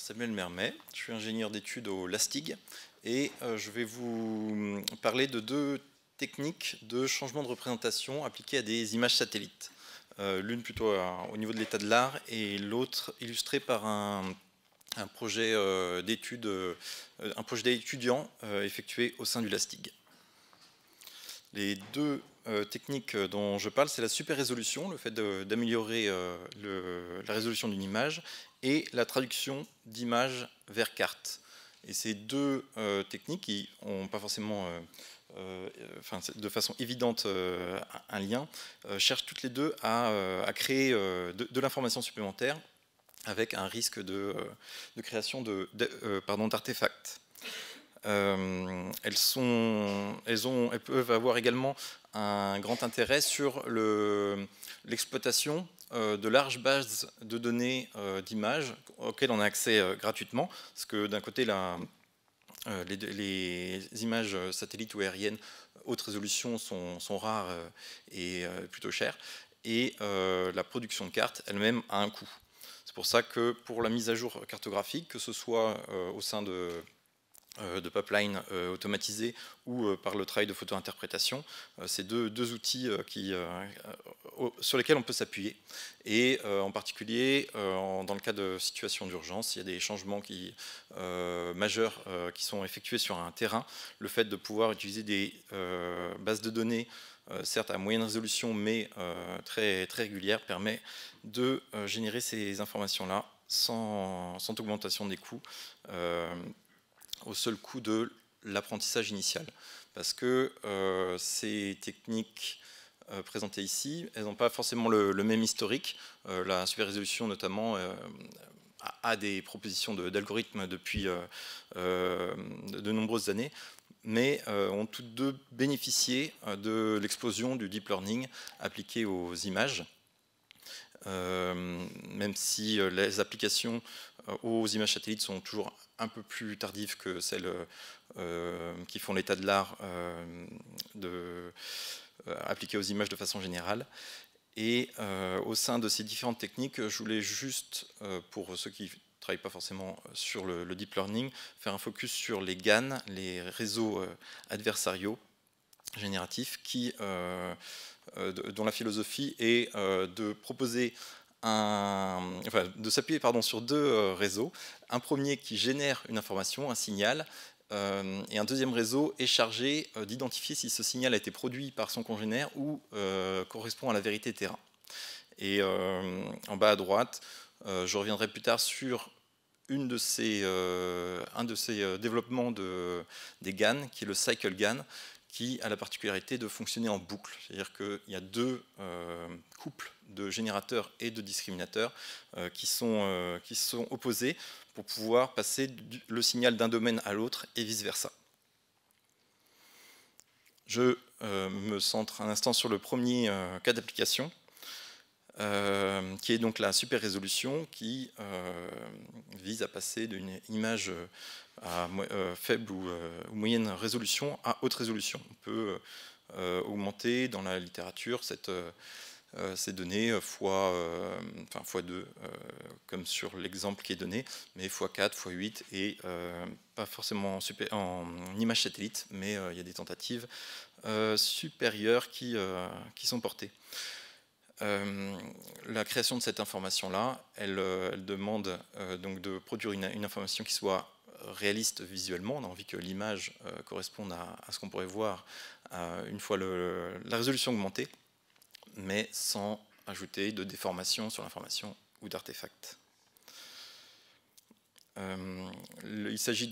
Samuel Mermet, je suis ingénieur d'études au LASTIG et je vais vous parler de deux techniques de changement de représentation appliquées à des images satellites. L'une plutôt au niveau de l'état de l'art et l'autre illustrée par un projet d'études, un projet d'étudiant effectué au sein du LASTIG. Les deux techniques dont je parle, c'est la super résolution, le fait d'améliorer la résolution d'une image, et la traduction d'image vers carte. Et ces deux techniques qui n'ont pas forcément de façon évidente un lien, cherchent toutes les deux à créer de l'information supplémentaire avec un risque de création d'artefacts. Elles peuvent avoir également un grand intérêt sur l'exploitation de larges bases de données d'images auxquelles on a accès gratuitement, parce que d'un côté, les images satellites ou aériennes haute résolution sont rares et plutôt chères, et la production de cartes elle-même a un coût. C'est pour ça que pour la mise à jour cartographique, que ce soit au sein de pipeline automatisé ou par le travail de photo-interprétation, c'est deux outils sur lesquels on peut s'appuyer. Et en particulier, dans le cas de situations d'urgence, il y a des changements majeurs qui sont effectués sur un terrain. Le fait de pouvoir utiliser des bases de données, certes à moyenne résolution, mais très, très régulières, permet de générer ces informations-là sans augmentation des coûts, au seul coût de l'apprentissage initial. Parce que ces techniques présentées ici, elles n'ont pas forcément le même historique. La super résolution notamment a des propositions d'algorithmes depuis de nombreuses années, mais ont toutes deux bénéficié de l'explosion du deep learning appliqué aux images. Même si les applications aux images satellites sont toujours un peu plus tardives que celles qui font l'état de l'art appliquées aux images de façon générale. Et au sein de ces différentes techniques, je voulais juste, pour ceux qui ne travaillent pas forcément sur le deep learning, faire un focus sur les GAN, les réseaux adversariaux génératifs, dont la philosophie est de proposer de s'appuyer sur deux réseaux. Un premier qui génère une information, un signal, et un deuxième réseau est chargé d'identifier si ce signal a été produit par son congénère ou correspond à la vérité terrain. Et en bas à droite, je reviendrai plus tard sur un de ces développements des GAN, qui est le cycle GAN, qui a la particularité de fonctionner en boucle. C'est-à-dire qu'il y a deux couples de générateurs et de discriminateurs qui sont opposés pour pouvoir passer le signal d'un domaine à l'autre et vice-versa. Je me centre un instant sur le premier cas d'application, qui est donc la super résolution, qui vise à passer d'une image à faible ou moyenne résolution à haute résolution. On peut augmenter dans la littérature ces données x2, comme sur l'exemple qui est donné, mais x4, x8, et pas forcément en image satellite, mais il y a des tentatives supérieures qui sont portées. La création de cette information-là, elle demande donc de produire une information qui soit réaliste visuellement. On a envie que l'image corresponde à ce qu'on pourrait voir une fois la résolution augmentée, mais sans ajouter de déformation sur l'information ou d'artefacts. Il s'agit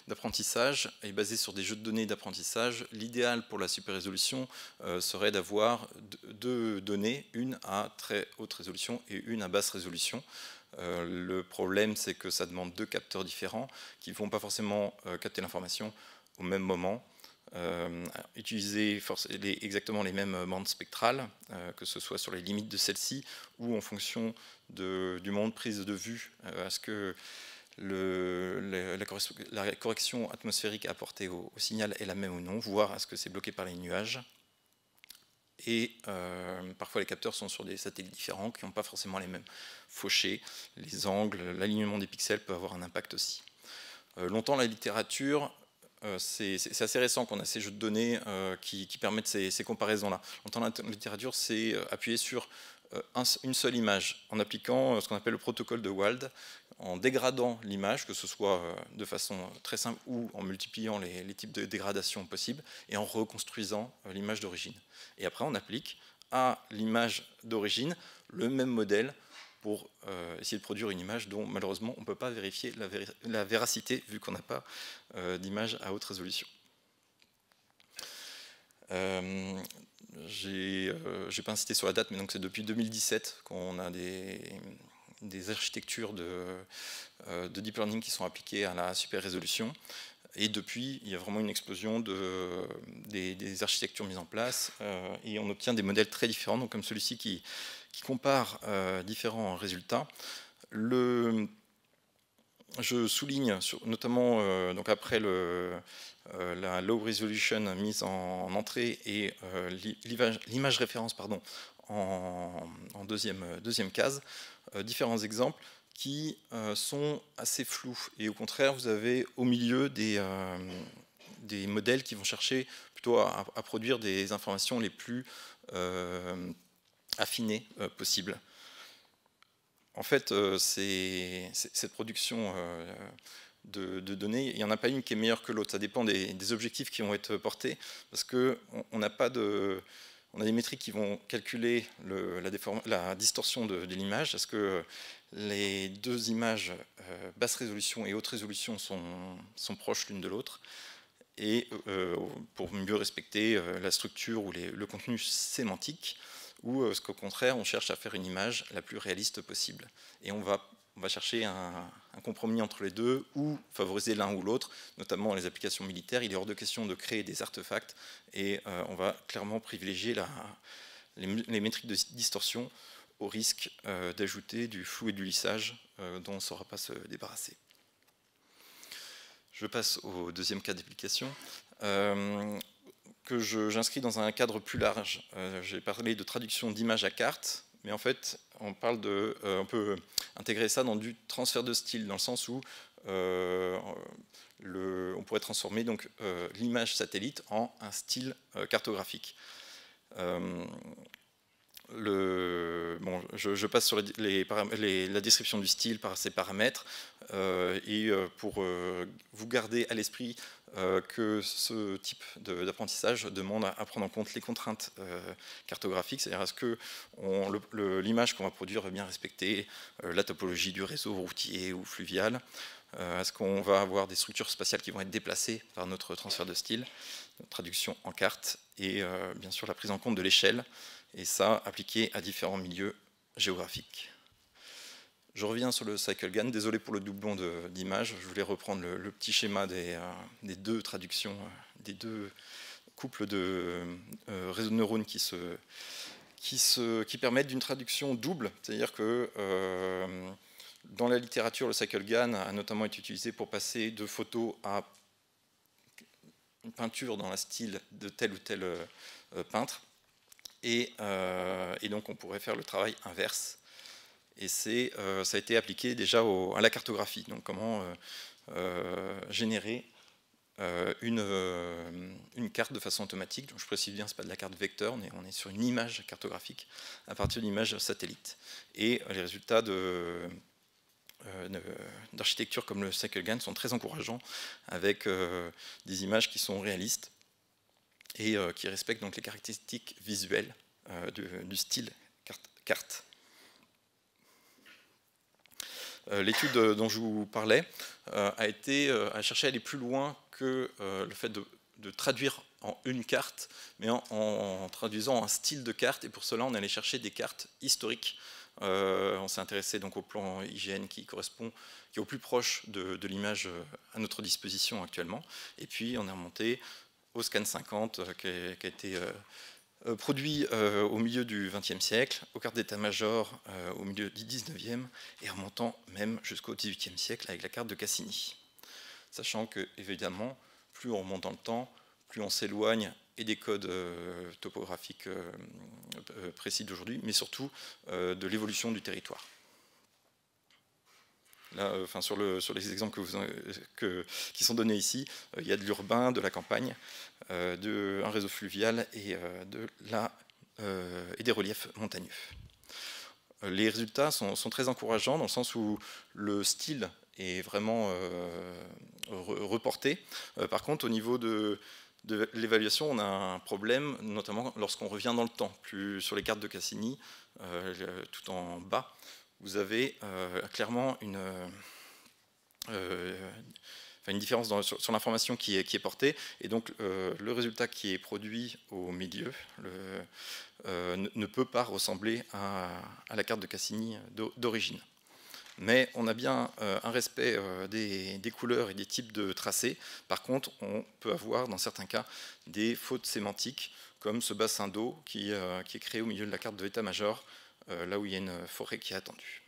d'apprentissage et basé sur des jeux de données d'apprentissage. L'idéal pour la super résolution serait d'avoir deux données, une à très haute résolution et une à basse résolution. Le problème, c'est que ça demande deux capteurs différents qui ne vont pas forcément capter l'information au même moment. Utiliser exactement les mêmes bandes spectrales, que ce soit sur les limites de celle-ci ou en fonction du moment de prise de vue, à ce que la correction atmosphérique apportée au signal est la même ou non, voire à ce que c'est bloqué par les nuages. et parfois les capteurs sont sur des satellites différents qui n'ont pas forcément les mêmes fauchés, les angles, l'alignement des pixels peut avoir un impact aussi. Longtemps la littérature, c'est assez récent qu'on a ces jeux de données qui permettent ces comparaisons-là. Longtemps la littérature s'est appuyée sur une seule image, en appliquant ce qu'on appelle le protocole de Wald, en dégradant l'image, que ce soit de façon très simple ou en multipliant les types de dégradation possibles, et en reconstruisant l'image d'origine. Et après, on applique à l'image d'origine le même modèle pour essayer de produire une image dont malheureusement on ne peut pas vérifier la véracité vu qu'on n'a pas d'image à haute résolution. J'ai pas insisté sur la date, mais donc c'est depuis 2017 qu'on a des architectures de deep learning qui sont appliquées à la super résolution. Et depuis, il y a vraiment une explosion des architectures mises en place et on obtient des modèles très différents, donc comme celui-ci qui compare différents résultats. Je souligne notamment donc après la low resolution mise en entrée et l'image référence en deuxième case, différents exemples qui sont assez flous. Et au contraire, vous avez au milieu des modèles qui vont chercher plutôt à produire des informations les plus affinées possibles. En fait, cette production de données, il n'y en a pas une qui est meilleure que l'autre. Ça dépend des objectifs qui vont être portés, parce qu'on n'a pas de... On a des métriques qui vont calculer la distorsion de l'image. Est-ce que les deux images basse résolution et haute résolution sont proches l'une de l'autre? Et pour mieux respecter la structure ou le contenu sémantique, ou est-ce qu'au contraire, on cherche à faire une image la plus réaliste possible? Et on va chercher un compromis entre les deux, ou favoriser l'un ou l'autre, notamment dans les applications militaires. Il est hors de question de créer des artefacts, et on va clairement privilégier les métriques de distorsion au risque d'ajouter du flou et du lissage dont on ne saura pas se débarrasser. Je passe au deuxième cas d'application, que j'inscris dans un cadre plus large. J'ai parlé de traduction d'image à carte, mais en fait, on peut intégrer ça dans du transfert de style, dans le sens où on pourrait transformer l'image satellite en un style cartographique. Je passe sur la description du style par ses paramètres, et pour vous garder à l'esprit que ce type d'apprentissage demande à prendre en compte les contraintes cartographiques, c'est-à-dire est-ce que l'image qu'on va produire va bien respecter la topologie du réseau routier ou fluvial, est-ce qu'on va avoir des structures spatiales qui vont être déplacées par notre transfert de style, notre traduction en carte, et bien sûr la prise en compte de l'échelle, et ça appliqué à différents milieux géographiques. Je reviens sur le CycleGAN, désolé pour le doublon d'image, je voulais reprendre le petit schéma des deux traductions, des deux couples de réseaux de neurones qui permettent d'une traduction double, c'est-à-dire que dans la littérature, le CycleGAN a notamment été utilisé pour passer de photos à une peinture dans le style de tel ou tel peintre, et donc on pourrait faire le travail inverse. Et ça a été appliqué déjà à la cartographie, donc comment générer une carte de façon automatique. Donc je précise bien, ce n'est pas de la carte vecteur, on est sur une image cartographique à partir d'une image satellite. Et les résultats d'architecture comme le CycleGAN sont très encourageants, avec des images qui sont réalistes et qui respectent donc les caractéristiques visuelles du style carte. L'étude dont je vous parlais a cherché à aller plus loin que le fait de traduire en une carte, mais en traduisant un style de carte, et pour cela on allait chercher des cartes historiques. On s'est intéressé donc au plan IGN qui est au plus proche de l'image à notre disposition actuellement, et puis on est remonté au scan 50 qui a été produit au milieu du XXe siècle, aux cartes d'état-major au milieu du XIXe, et remontant même jusqu'au XVIIIe siècle avec la carte de Cassini. Sachant que, évidemment, plus on remonte dans le temps, plus on s'éloigne et des codes topographiques précis d'aujourd'hui, mais surtout de l'évolution du territoire. Là, sur les exemples qui sont donnés ici, il y a de l'urbain, de la campagne, un réseau fluvial et des reliefs montagneux. Les résultats sont très encourageants dans le sens où le style est vraiment reporté. Par contre, au niveau de l'évaluation, on a un problème, notamment lorsqu'on revient dans le temps. Plus sur les cartes de Cassini, tout en bas, vous avez clairement une différence sur l'information qui est portée, et donc le résultat qui est produit au milieu ne peut pas ressembler à la carte de Cassini d'origine. Mais on a bien un respect des couleurs et des types de tracés. Par contre, on peut avoir dans certains cas des fautes sémantiques, comme ce bassin d'eau qui est créé au milieu de la carte de l'état-major, là où il y a une forêt qui est attendue.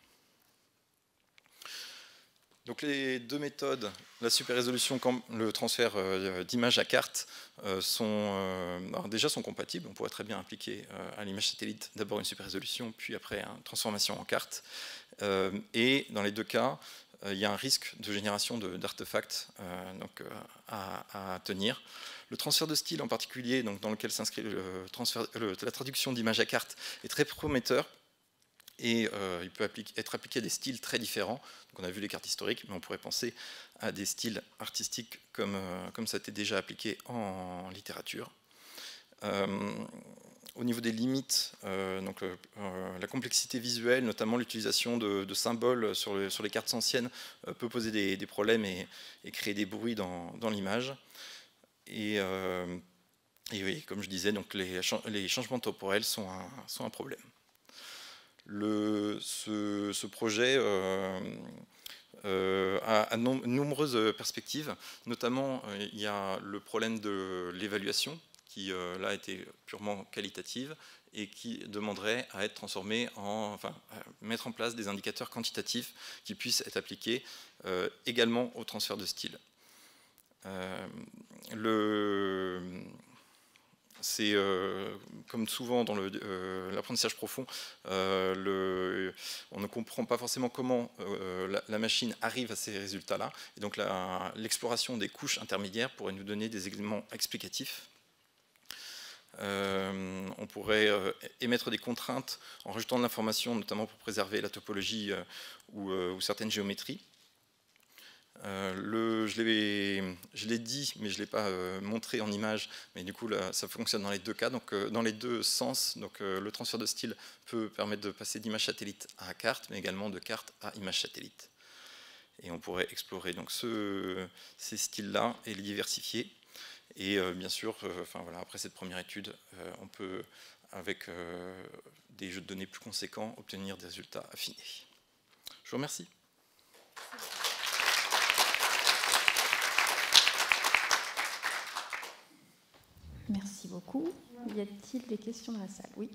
Donc les deux méthodes, la super résolution comme le transfert d'image à carte, déjà sont compatibles. On pourrait très bien appliquer à l'image satellite d'abord une super résolution, puis après une transformation en carte. Et dans les deux cas, il y a un risque de génération d'artefacts à tenir. Le transfert de style en particulier, donc dans lequel s'inscrit la traduction d'image à carte, est très prometteur. Et il peut être appliqué à des styles très différents. Donc on a vu les cartes historiques, mais on pourrait penser à des styles artistiques comme ça a été déjà appliqué en littérature. Au niveau des limites, la complexité visuelle, notamment l'utilisation de symboles sur les cartes anciennes, peut poser des problèmes et créer des bruits dans l'image. Et oui, comme je disais, donc les changements temporels sont un problème. Ce projet a nombreuses perspectives, notamment il y a le problème de l'évaluation qui là était purement qualitative et qui demanderait à être transformée à mettre en place des indicateurs quantitatifs qui puissent être appliqués également au transfert de style. C'est comme souvent dans l'apprentissage profond, on ne comprend pas forcément comment la machine arrive à ces résultats-là. Et donc l'exploration des couches intermédiaires pourrait nous donner des éléments explicatifs. On pourrait émettre des contraintes en rajoutant de l'information, notamment pour préserver la topologie ou certaines géométries. Je l'ai dit, mais je ne l'ai pas montré en image, mais du coup là, ça fonctionne dans les deux cas, donc dans les deux sens. Donc, le transfert de style peut permettre de passer d'image satellite à carte, mais également de carte à image satellite. Et on pourrait explorer donc ces styles-là et les diversifier. Et bien sûr, après cette première étude, on peut, avec des jeux de données plus conséquents, obtenir des résultats affinés. Je vous remercie. Merci beaucoup. Y a-t-il des questions dans la salle? Oui.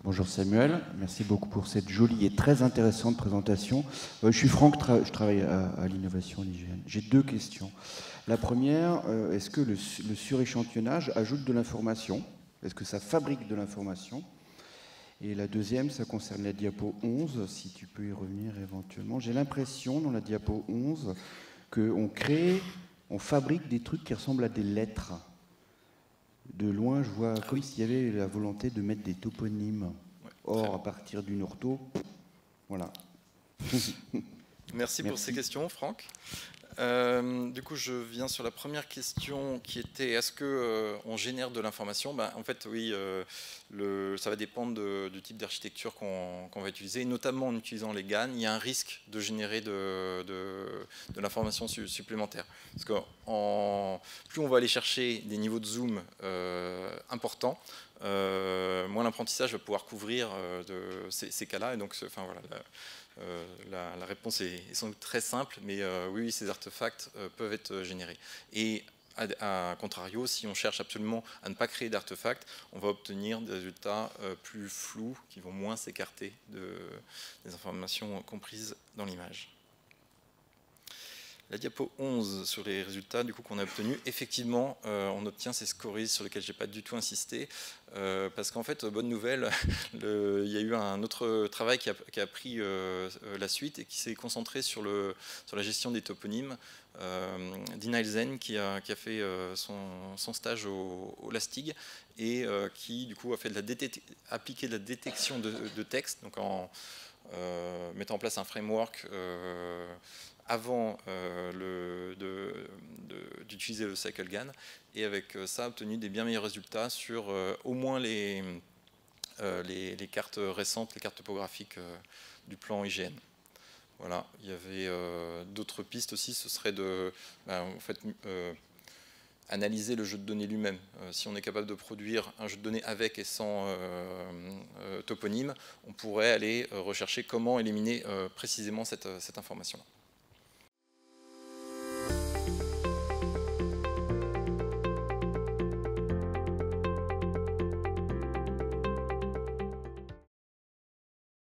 Bonjour Samuel, merci beaucoup pour cette jolie et très intéressante présentation. Je suis Franck, je travaille à l'innovation à l'IGN. J'ai deux questions. La première, est-ce que le suréchantillonnage ajoute de l'information? Est-ce que ça fabrique de l'information? Et la deuxième, ça concerne la diapo 11, si tu peux y revenir éventuellement. J'ai l'impression, dans la diapo 11, on fabrique des trucs qui ressemblent à des lettres. De loin, je vois comme s'il y avait la volonté de mettre des toponymes. Or, à partir d'une ortho, voilà. Merci pour ces questions, Franck. Du coup, je viens sur la première question qui était est-ce qu'on génère de l'information? En fait, oui, ça va dépendre du type d'architecture qu'on va utiliser, et notamment en utilisant les GAN, il y a un risque de générer de l'information supplémentaire. Parce que plus on va aller chercher des niveaux de zoom importants, moins l'apprentissage va pouvoir couvrir ces cas-là. Et donc, voilà. La réponse est sans doute très simple, mais oui, ces artefacts peuvent être générés. Et à contrario, si on cherche absolument à ne pas créer d'artefacts, on va obtenir des résultats plus flous, qui vont moins s'écarter des informations comprises dans l'image. La diapo 11 sur les résultats qu'on a obtenus, effectivement, on obtient ces scories sur lesquels je n'ai pas du tout insisté, parce qu'en fait, bonne nouvelle, il y a eu un autre travail qui a pris la suite et qui s'est concentré sur la gestion des toponymes. Dina Elzen qui a fait son stage au LASTIG et qui du coup a fait appliqué de la détection de texte, donc en mettant en place un framework avant d'utiliser le CycleGAN, et avec ça obtenu des bien meilleurs résultats sur au moins les cartes récentes, les cartes topographiques du plan IGN. Voilà, il y avait d'autres pistes aussi, ce serait de en fait, analyser le jeu de données lui-même. Si on est capable de produire un jeu de données avec et sans toponyme, on pourrait aller rechercher comment éliminer précisément cette information-là.